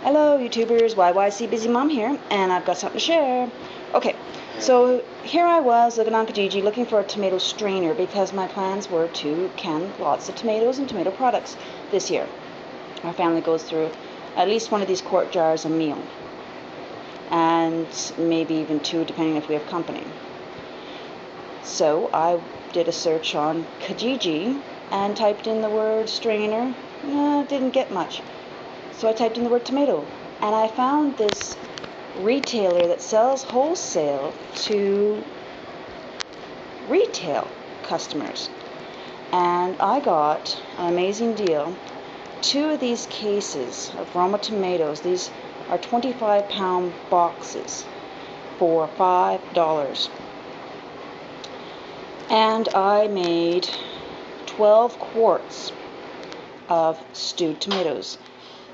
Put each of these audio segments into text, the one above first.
Hello YouTubers, YYC Busy Mom here, and I've got something to share. Okay, so here I was looking on Kijiji looking for a tomato strainer because my plans were to can lots of tomatoes and tomato products this year. Our family goes through at least one of these quart jars a meal, and maybe even two depending if we have company. So I did a search on Kijiji and typed in the word strainer. Didn't get much. So I typed in the word tomato, and I found this retailer that sells wholesale to retail customers. And I got an amazing deal. 2 of these cases of Roma tomatoes, these are 25-pound boxes for $5. And I made 12 quarts of stewed tomatoes.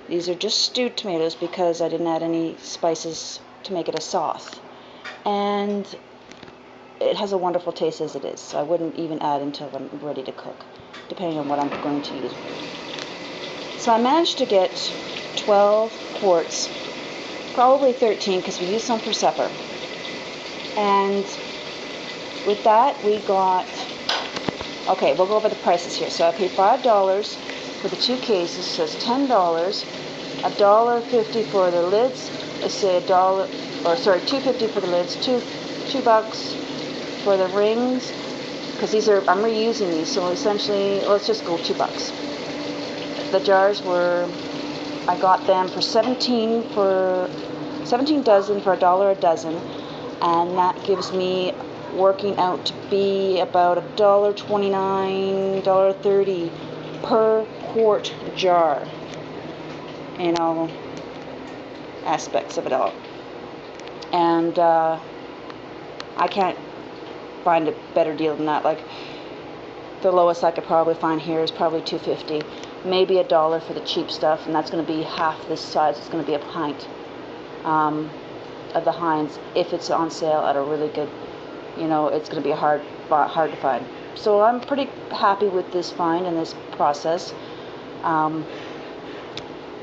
These are just stewed tomatoes because I didn't add any spices to make it a sauce. And it has a wonderful taste as it is, so I wouldn't even add until I'm ready to cook, depending on what I'm going to use. So I managed to get 12 quarts, probably 13 because we used some for supper. And with that we got, okay, we'll go over the prices here. So I paid $5 for the 2 cases, so it's $10, $1.50 for the lids, let's say $2.50 for the lids, $2 for the rings, because I'm reusing these, so essentially, let's just go $2. The jars I got them for 17 dozen for $1 a dozen, and that gives me working out to be about $1.29, $1.30 per quart jar in all aspects of it all. And I can't find a better deal than that. Like, the lowest I could probably find here is probably $2.50, maybe $1 for the cheap stuff, and that's going to be half this size. It's going to be a pint of the Heinz if it's on sale at a really good, it's going to be hard to find. So I'm pretty happy with this find and this process.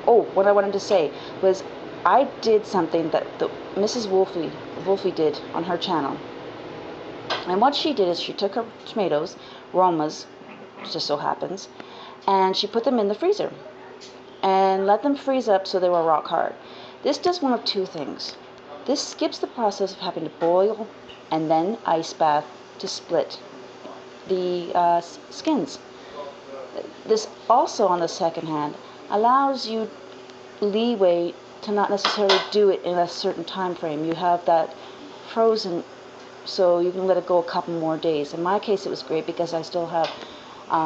What I wanted to say was I did something that the Mrs. Wolfie did on her channel. And what she did is she took her tomatoes, Romas, just so happens, and she put them in the freezer and let them freeze up so they were rock hard. This does one of 2 things. This skips the process of having to boil and then ice bath to split the skins. This also, on the second hand, allows you leeway to not necessarily do it in a certain time frame. You have that frozen, so you can let it go a couple more days. In my case, it was great because I still have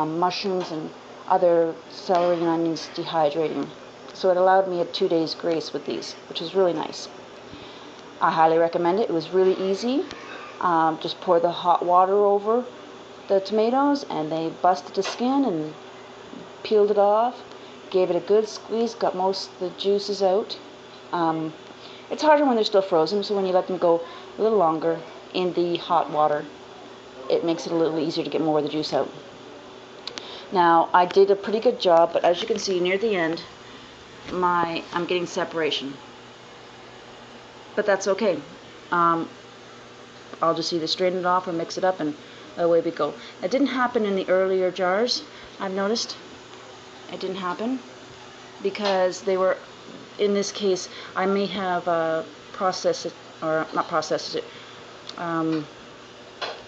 mushrooms and other celery and onions dehydrating. So it allowed me a 2 days grace with these, which was really nice. I highly recommend it. It was really easy. Just pour the hot water over the tomatoes, and they busted the skin and peeled it off, gave it a good squeeze, got most of the juices out. It's harder when they're still frozen, so when you let them go a little longer in the hot water, it makes it a little easier to get more of the juice out. Now, I did a pretty good job, but as you can see near the end, I'm getting separation. But that's okay. I'll just either strain it off or mix it up, and away we go. It didn't happen in the earlier jars, I've noticed. It didn't happen because they were, in this case, I may have processed it, or not processed it,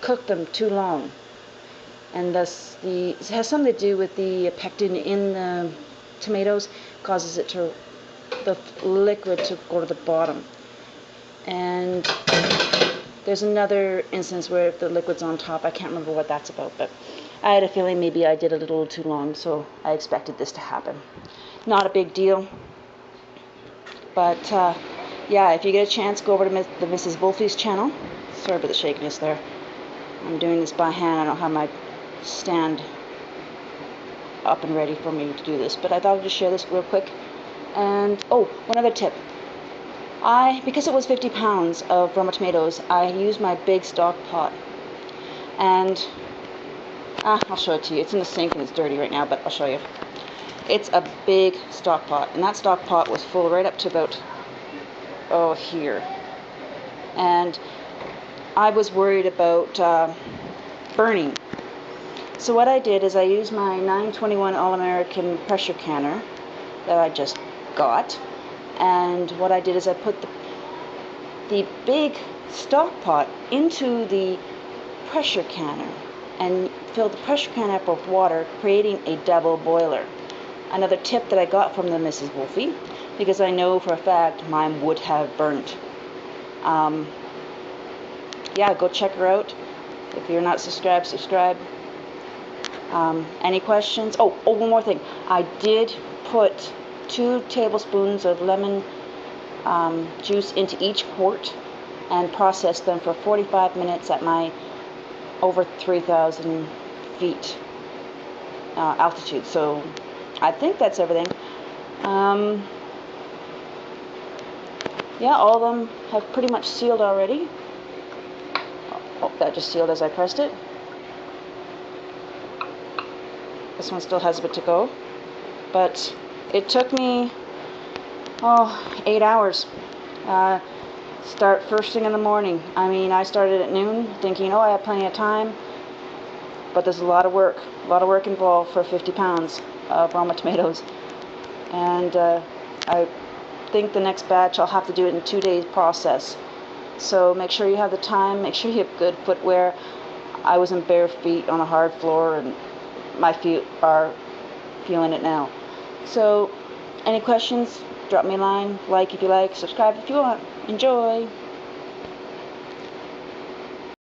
cooked them too long. And thus, it has something to do with the pectin in the tomatoes, causes the liquid to go to the bottom. And there's another instance where if the liquid's on top, I can't remember what that's about, but I had a feeling maybe I did a little too long, so I expected this to happen. Not a big deal, but yeah, if you get a chance, go over to the Mrs. Wolfie's channel. Sorry about the shakiness there. I'm doing this by hand. I don't have my stand up and ready for me to do this, but I thought I'd just share this real quick. And one other tip. Because it was 50 pounds of Roma tomatoes, I used my big stock pot, and I'll show it to you. It's in the sink and it's dirty right now, but I'll show you. It's a big stock pot, and that stock pot was full right up to about, oh, here. And I was worried about burning. So what I did is I used my 921 All-American pressure canner that I just got, and what I did is I put the big stock pot into the pressure canner and filled the pressure canner up with water, creating a double boiler. Another tip that I got from the Mrs. Wolfie, because I know for a fact mine would have burnt. Yeah, go check her out. If you're not subscribed, subscribe. Any questions? Oh, one more thing. I did put 2 tablespoons of lemon juice into each quart and process them for 45 minutes at my over 3,000 feet altitude. So I think that's everything. Yeah, all of them have pretty much sealed already. Oh, that just sealed as I pressed it. This one still has a bit to go. But it took me 8 hours. Start first thing in the morning. I mean, I started at noon thinking, oh, I have plenty of time. But there's a lot of work involved for 50 pounds of Roma tomatoes. And I think the next batch I'll have to do it in 2 days process. So make sure you have the time, make sure you have good footwear. I was in bare feet on a hard floor, and my feet are feeling it now. So any questions, drop me a line, like if you like, subscribe if you want. Enjoy!